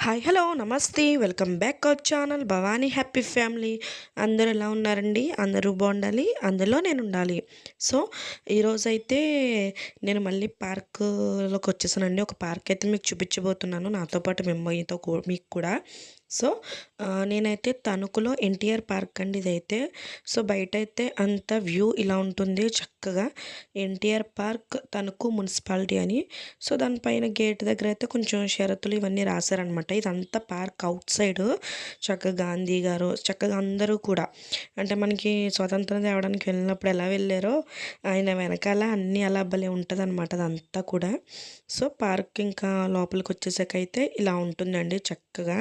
Hi hello నమస్తే welcome back our channel Bhavani happy family. అందరూ ఎలా ఉన్నారండి? అందరూ బాగుండాలి, అందులో నేను ఉండాలి. సో ఈరోజైతే నేను మళ్ళీ పార్కులోకి వచ్చేసానండి. ఒక పార్క్ అయితే మీకు చూపించబోతున్నాను, నాతో పాటు మీకు కూడా. సో నేనైతే తణుకులో ఎన్టీఆర్ పార్క్ అండి ఇదైతే. సో బయట అయితే అంత వ్యూ ఇలా ఉంటుంది చక్కగా. ఎన్టీఆర్ పార్క్ తణుకు మున్సిపాలిటీ అని. సో దానిపైన గేట్ దగ్గర అయితే కొంచెం షరతులు ఇవన్నీ రాశారనమాట. ఇదంతా పార్క్ అవుట్ సైడ్ చక్కగా గాంధీ గారు చక్కగా అందరూ కూడా, అంటే మనకి స్వతంత్రం తేవడానికి వెళ్ళినప్పుడు ఎలా వెళ్ళారో ఆయన వెనకాల అన్నీ అలా భలే ఉంటుంది అనమాట అదంతా కూడా. సో పార్క్ ఇంకా లోపలికి వచ్చేసాకైతే ఇలా ఉంటుందండి చక్కగా.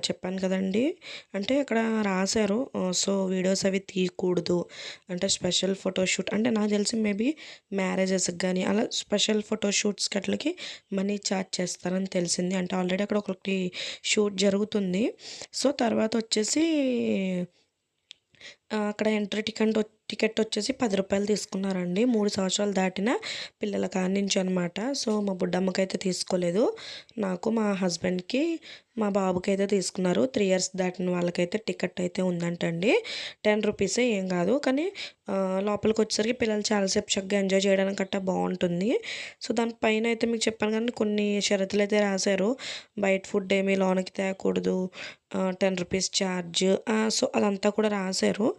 చెప్పాను కదండి, అంటే అక్కడ రాశారు సో వీడియోస్ అవి తీయకూడదు, అంటే స్పెషల్ ఫోటోషూట్ అంటే నాకు తెలిసి మేబీ మ్యారేజెస్కి కానీ అలా స్పెషల్ ఫోటోషూట్స్కి అట్లకి మనీ ఛార్జ్ చేస్తారని తెలిసింది. అంటే ఆల్రెడీ అక్కడ ఒకటి షూట్ జరుగుతుంది. సో తర్వాత వచ్చేసి అక్కడ ఎంట్రీ టికెట్ వచ్చేసి రూ. 10 తీసుకున్నారండి. 3 సంవత్సరాలు దాటిన పిల్లల కాడి నుంచి అనమాట. సో మా బుడ్డమ్మకైతే తీసుకోలేదు, నాకు మా హస్బెండ్కి మా బాబుకి అయితే తీసుకున్నారు. 3 ఇయర్స్ దాటిన వాళ్ళకైతే టికెట్ అయితే ఉందంటండి. రూ. 10 ఏం కాదు, కానీ లోపలికి వచ్చేసరికి పిల్లలు చాలాసేపు చక్కగా ఎంజాయ్ చేయడానికి గట్టా బాగుంటుంది. సో దానిపైన అయితే మీకు చెప్పాను కానీ కొన్ని షరతులు అయితే రాశారు. బయట ఫుడ్ ఏమీ లోనకి తేకూడదు, రూ. 10 ఛార్జ్. సో అదంతా కూడా రాశారు.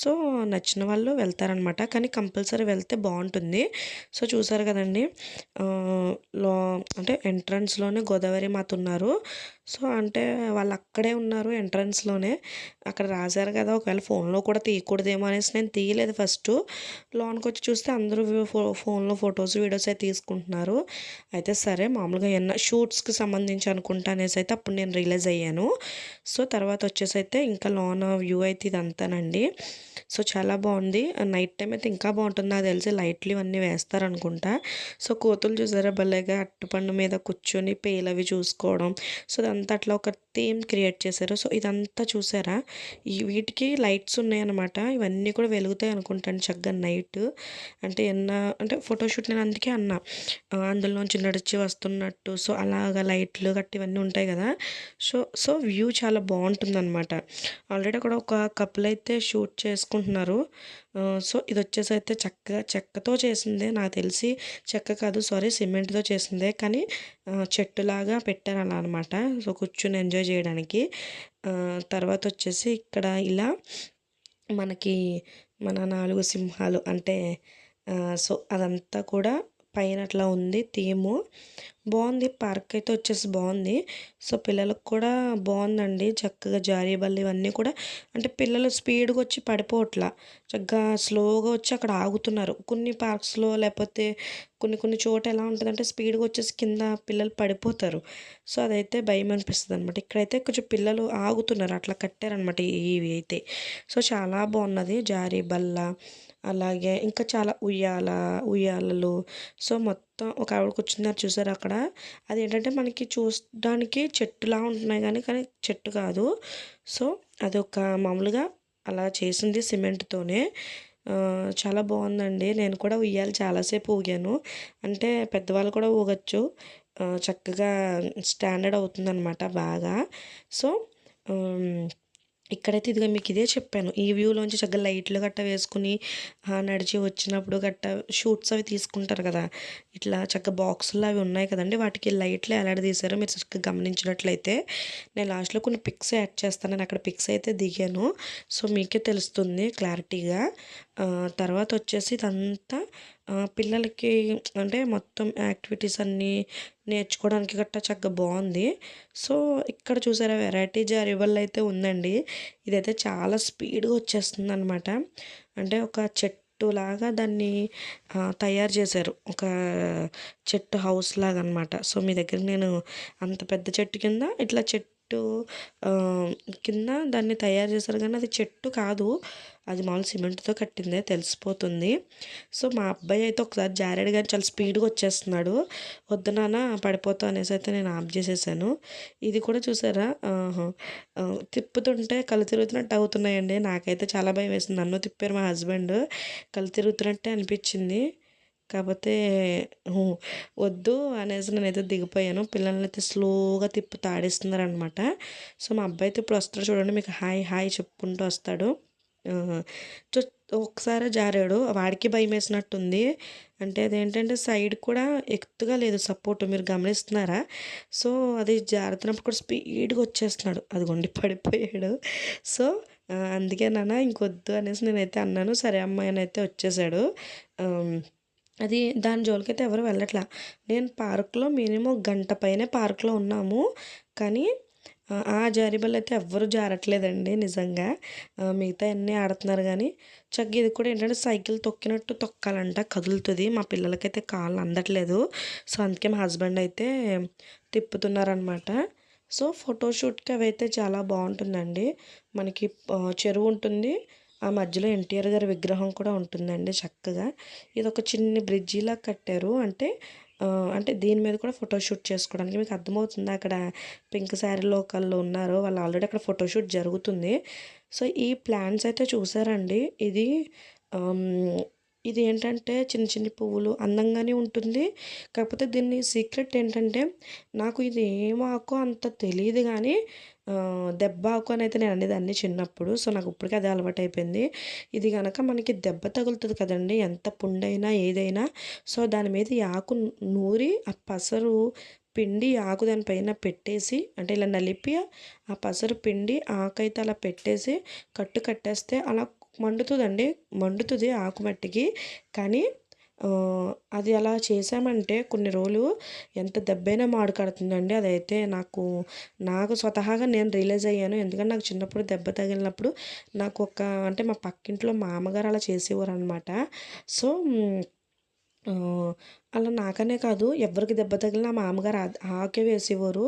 సో నచ్చిన వాళ్ళు వెళ్తారనమాట, కానీ కంపల్సరీ వెళ్తే బాగుంటుంది. సో చూసారు కదండి, లో అంటే ఎంట్రన్స్లోనే గోదావరి మాత ఉన్నారు. సో అంటే వాళ్ళు అక్కడే ఉన్నారు ఎంట్రన్స్లోనే. అక్కడ రాశారు కదా, ఒకవేళ ఫోన్లో కూడా తీయకూడదేమో అనేసి నేను తీయలేదు ఫస్ట్. లోనికి వచ్చి చూస్తే అందరూ ఫోన్లో ఫొటోస్ వీడియోస్ అయితే తీసుకుంటున్నారు. అయితే సరే మామూలుగా ఏమన్నా షూట్స్కి సంబంధించి అనుకుంటా అనేసి అయితే అప్పుడు నేను రియలైజ్ అయ్యాను. సో తర్వాత వచ్చేసి అయితే ఇంకా లోన వ్యూ అయితే ఇదంతానండి. సో చాలా బాగుంది. నైట్ టైం అయితే ఇంకా బాగుంటుంది, నాకు తెలిసి లైట్లు ఇవన్నీ వేస్తారనుకుంటా. సో కోతులు చూసారా భలేగా అట్టుపండు మీద కూర్చొని పేలవి చూసుకోవడం. సో ఇదంతా అట్లా ఒక థీమ్ క్రియేట్ చేశారు. సో ఇదంతా చూసారా, వీటికి లైట్స్ ఉన్నాయన్నమాట. ఇవన్నీ కూడా వెలుగుతాయి అనుకుంటాను చక్కగా నైట్. అంటే అంటే ఫోటోషూట్ నేను అందుకే అన్నా, అందులోంచి నడిచి వస్తున్నట్టు. సో అలాగా లైట్లు గట్టి ఇవన్నీ ఉంటాయి కదా. సో వ్యూ చాలా బాగుంటుందన్నమాట. ఆల్రెడీ అక్కడ ఒక కపుల్ అయితే షూట్ చేసుకుంటున్నారు. సో ఇది వచ్చేసి అయితే చెక్కతో చేసిందే నాకు తెలిసి. చెక్క కాదు, సారీ, సిమెంట్తో చేసిందే, కానీ చెట్టులాగా పెట్టారు అలా అనమాట. సో కూర్చుని ఎంజాయ్ చేయడానికి. తర్వాత వచ్చేసి ఇక్కడ ఇలా మనకి మన 4 సింహాలు అంటే సో అదంతా కూడా పైన అట్లా ఉంది థీము. బాగుంది, పార్క్ అయితే వచ్చేసి బాగుంది. సో పిల్లలకు కూడా బాగుందండి, చక్కగా జారీ బల్లి ఇవన్నీ కూడా. అంటే పిల్లలు స్పీడ్గా వచ్చి పడిపోవట్లా, చక్కగా స్లోగా వచ్చి అక్కడ ఆగుతున్నారు. కొన్ని పార్క్స్లో లేకపోతే కొన్ని చోట ఎలా ఉంటుందంటే స్పీడ్గా వచ్చేసి కింద పిల్లలు పడిపోతారు. సో అదైతే భయం అనిపిస్తుంది అనమాట. ఇక్కడైతే కొంచెం పిల్లలు ఆగుతున్నారు, అట్లా కట్టారనమాట ఇవి అయితే. సో చాలా బాగున్నది జారీ బల్ల, అలాగే ఇంకా చాలా ఉయ్యాలలు. సో మొత్తం ఒక ఆవిడ కూర్చున్నారు చూసారు అక్కడ. అదేంటంటే మనకి చూడడానికి చెట్టులా ఉంటున్నాయి కానీ చెట్టు కాదు. సో అదొక మామూలుగా అలా చేసింది సిమెంట్తోనే. చాలా బాగుందండి. నేను కూడా ఉయ్యాలి చాలాసేపు ఊగాను, అంటే పెద్దవాళ్ళు కూడా ఊగచ్చు. చక్కగా స్టాండర్డ్ అవుతుందన్నమాట బాగా. సో ఇక్కడైతే ఇదిగా మీకు ఇదే చెప్పాను, ఈ వ్యూలోంచి చక్కగా లైట్లు గట్ట వేసుకుని నడిచి వచ్చినప్పుడు గట్ట షూట్స్ అవి తీసుకుంటారు కదా. ఇట్లా చక్కగా బాక్సులు అవి ఉన్నాయి కదండి, వాటికి లైట్లు ఎలాడదీశారో మీరు చక్కగా గమనించినట్లయితే. నేను లాస్ట్లో కొన్ని పిక్స్ యాడ్ చేస్తాను, నేను అక్కడ పిక్స్ అయితే దిగాను. సో మీకే తెలుస్తుంది క్లారిటీగా. తర్వాత వచ్చేసి ఇదంతా పిల్లలకి అంటే మొత్తం యాక్టివిటీస్ అన్నీ నేర్చుకోవడానికి గట్టా చక్కగా బాగుంది. సో ఇక్కడ చూసారా వెరైటీ జారీబల్ అయితే ఉందండి. ఇదైతే చాలా స్పీడ్గా వచ్చేస్తుంది అనమాట. అంటే ఒక చెట్టులాగా దాన్ని తయారు చేశారు, ఒక చెట్టు హౌస్ లాగా అనమాట. సో మీ దగ్గర నేను అంత పెద్ద చెట్టు కింద ఇట్లా కింద దాన్ని తయారు చేశారు, కానీ అది చెట్టు కాదు, అది మామూలు సిమెంట్తో కట్టిందే తెలిసిపోతుంది. సో మా అబ్బాయి అయితే ఒకసారి జారాడు కానీ చాలా స్పీడ్గా వచ్చేస్తున్నాడు. వద్దు నాన్న పడిపోతావు అనేసి అయితే నేను ఆఫ్ చేసేసాను. ఇది కూడా చూసారా, తిప్పుతుంటే కళ్ళు తిరుగుతున్నట్టు అవుతున్నాయండి. నాకైతే చాలా భయం వేసింది, నన్ను తిప్పారు మా హస్బెండ్, కళ్ళు తిరుగుతున్నట్టే అనిపించింది. కాకపోతే హ్మ్. వద్దు అనేసి నేనైతే దిగిపోయాను. పిల్లల్నైతే స్లోగా తిప్పి ఆడిస్తున్నారనమాట. సో, మా అబ్బాయి అయితే ఇప్పుడు వస్తాడు చూడండి, మీకు హాయ్, హాయ్ చెప్పుకుంటూ వస్తాడు. ఆహా! చొ ఒక్కసారే జారాడు. వాడికి భయమేసినట్టుంది. అంటే అదేంటంటే సైడ్ కూడా ఎత్తుగా లేదు సపోర్ట్, మీరు గమనిస్తున్నారా? సో, అది జారుతున్నప్పుడు కూడా స్పీడ్‌గా వచ్చేస్తున్నాడు. అదిగోండి పడిపోయాడు. సో, అందుకే నాన్న ఇంకొద్దు అనేసి నేనైతే అన్నాను. సరే అమ్మ అనైతే వచ్చేసాడు. ఆహ్, అది దాని జోలికైతే ఎవరు వెళ్ళట్లా. నేను పార్క్‌లో మినిమం గంట పైనే పార్క్‌లో ఉన్నాము. కానీ ఆ జారేబల్లయితే ఎవ్వరు జారట్లేదండి నిజంగా. మిగతాయన్నీ ఆడుతున్నారు గానీ, చక్కగా ఇది కూడా ఏంటంటే సైకిల్ తొక్కినట్టు తొక్కాలంట, కదులుతది. మా పిల్లలకైతే కాళ్ళు అందట్లేదు. సో, అందుకే మా హస్బెండ్ అయితే తిప్పుతున్నారనమాట. సో, ఫోటోషూట్‌కి అవైతే చాలా బావుంటుందండి. మనకి చెరువు ఉంటుంది. ఆ మధ్యలో ఎన్టీఆర్ గారి విగ్రహం కూడా ఉంటుందండి చక్కగా. ఇదొక చిన్ని బ్రిడ్జిలా కట్టారు. అంటే దీని మీద కూడా ఫోటోషూట్ చేసుకోవడానికి మీకు అర్థమవుతుందా? అక్కడ పింక్ శారీలో ఒకళ్ళు ఉన్నారు. వాళ్ళు ఆల్రెడీ అక్కడ ఫోటోషూట్ జరుగుతుంది. సో, ఈ ప్లాంట్స్ అయితే చూసారండి. ఆహ్, ఇది ఏంటంటే చిన్న చిన్ని పువ్వులు అందంగానే ఉంటుంది. కాకపోతే దీన్ని సీక్రెట్ ఏంటంటే, నాకు ఇది ఏం ఆకో అంత తెలీదు గానీ దెబ్బాకు అనైతే నేను అనేదాన్ని చిన్నప్పుడు. సో, నాకు ఇప్పటికి అదే అలవాటయిపోయింది. ఇది గనక మనకి దెబ్బ తగులుతది కదండీ! ఎంత పుండైనా ఏదైనా. సో, దాని మీద ఈ ఆకు నూరి ఆ పసరు పిండి ఆకు దాని పైన పెట్టేసి, అంటే ఇలా నలిపి ఆ పసరు పిండి ఆకైతే అలా పెట్టేసి కట్టేస్తే అలా మండుతదండి. మండుతది ఆకు మట్టికి. కానీ అది అలా చేశామంటే కొన్ని రోజులు ఎంత దెబ్బైనా మాడు కడుతుందండి. అదైతే నాకు స్వతహాగా నేను రియలైజ్ అయ్యాను. ఎందుకంటే నాకు చిన్నప్పుడు దెబ్బ తగిలినప్పుడు అంటే మా పక్కింట్లో మా అమ్మగారు అలా చేసేవారనమాట. సో, అలా నాకనే కాదు, ఎవ్వరికి దెబ్బ తగిలినా మా మామగారు ఆకే వేసేవారు.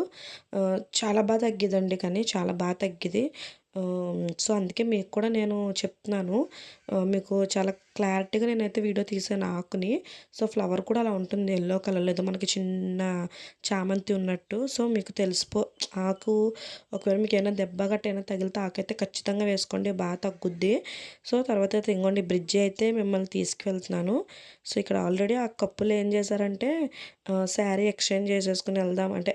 చాలా తగ్గేదండి, కానీ చాలా తగ్గేది. సో, అందుకే మీకు కూడా నేను చెప్తున్నాను. మీకు చాలా క్లారిటీగా నేనైతే వీడియో తీసాను ఆకుని. సో, ఫ్లవర్ కూడా అలా ఉంటుంది యెల్లో కలర్‌లో, ఏదో మనకి చిన్న చామంతి ఉన్నట్టు. సో, మీకు ఆకు ఒకవేళ మీకేమైనా దెబ్బ గట్ట ఏమైనా తగిలితే ఆకైతే ఖచ్చితంగా వేసుకోండి, తగ్గుద్ది. సో, తర్వాత అయితే ఇంగోండి బ్రిడ్జి అయితే మిమ్మల్ని తీసుకువెళ్తున్నాను. సో, ఇక్కడ ఆల్రెడీ ఆ కపుల్ ఏం చేశారంటే శారీ ఎక్స్చేంజ్ చేసేసుకొని వెళ్దాం అంటే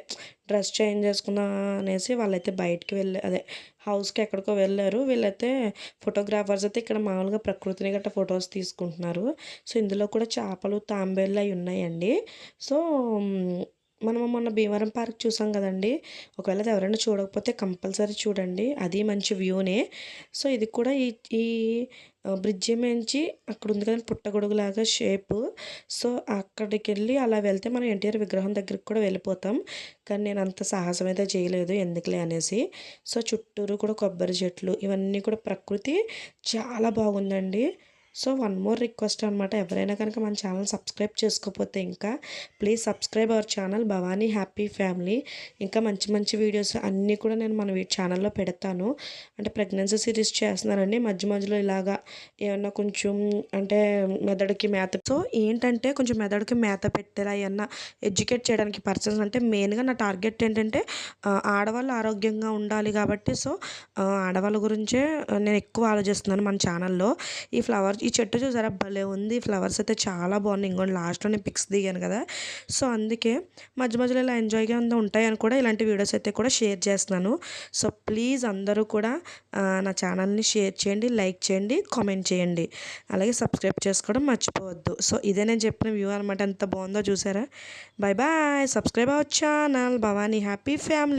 డ్రెస్ చేంజ్ చేసుకుందాం అనేసి వాళ్ళైతే బయటికి అదే హౌస్‌కి ఎక్కడికో వెళ్ళారు. వీళ్ళైతే ఫోటోగ్రాఫర్స్ అయితే ఇక్కడ మామూలుగా ప్రకృతిని గట్టా ఫొటోస్ తీసుకుంటున్నారు. సో, ఇందులో కూడా చేపలు, తాంబేళ్ళు అయి ఉన్నాయండి. సో, మనము మొన్న భీమవరం పార్క్ చూసాం కదండీ! ఒకవేళ అది ఎవరైనా చూడకపోతే కంపల్సరీ చూడండి. అది మంచి వ్యూనే. సో, ఇది కూడా ఈ ఈ బ్రిడ్జి మించి అక్కడ ఉంది కదండీ పుట్టగొడుగులాగా షేపు. సో, అక్కడికెళ్ళి అలా వెళ్తే మనం ఎన్టీఆర్ విగ్రహం దగ్గరికి కూడా వెళ్ళిపోతాం. కానీ నేను అంత సాహసం అయితే చేయలేదు, ఎందుకులే అనేసి. సో, చుట్టూరు కూడా కొబ్బరి చెట్లు ఇవన్నీ కూడా ప్రకృతి చాలా బాగుందండి. సో, వన్ మోర్ రిక్వెస్ట్ అనమాట. ఎవరైనా కనుక మన ఛానల్ సబ్స్క్రైబ్ చేసుకోకపోతే ఇంకా please subscribe our channel Bhavani happy family. ఇంకా మంచి మంచి వీడియోస్ అన్నీ కూడా నేను మన ఛానల్లో పెడతాను. అంటే ప్రెగ్నెన్సీ సిరీస్ చేస్తున్నానండి. మధ్య మధ్యలో ఇలాగా ఏమన్నా కొంచెం అంటే మెదడుకి మేత, సో ఏంటంటే కొంచెం మెదడుకి మేత పెట్టేలా ఏమన్నా ఎడ్యుకేట్ చేయడానికి పర్సన్స్, అంటే మెయిన్గా నా టార్గెట్ ఏంటంటే ఆడవాళ్ళు ఆరోగ్యంగా ఉండాలి కాబట్టి. సో, ఆడవాళ్ళ గురించే నేను ఎక్కువ ఆలోచిస్తున్నాను మన ఛానల్లో. ఈ చెట్టు చూసారా భలే ఉంది. ఫ్లవర్స్ అయితే చాలా బాగున్నాయి. ఇంకోండి లాస్ట్‌లో నేను పిక్స్ దిగాను కదా! సో, అందుకే మధ్య మధ్యలో ఇలా ఎంజాయ్‌గా ఉంటాయని కూడా ఇలాంటి వీడియోస్ అయితే కూడా షేర్ చేస్తున్నాను. సో, ప్లీజ్ అందరూ కూడా నా ఛానల్ని షేర్ చేయండి, లైక్ చేయండి, కామెంట్ చేయండి. అలాగే సబ్స్క్రైబ్ చేసుకోవడం మర్చిపోవద్దు. సో, ఇదే నేను చెప్పిన వ్యూ అనమాట. ఎంత బాగుందో చూసారా? Bye bye. Subscribe our channel Bhavani happy family.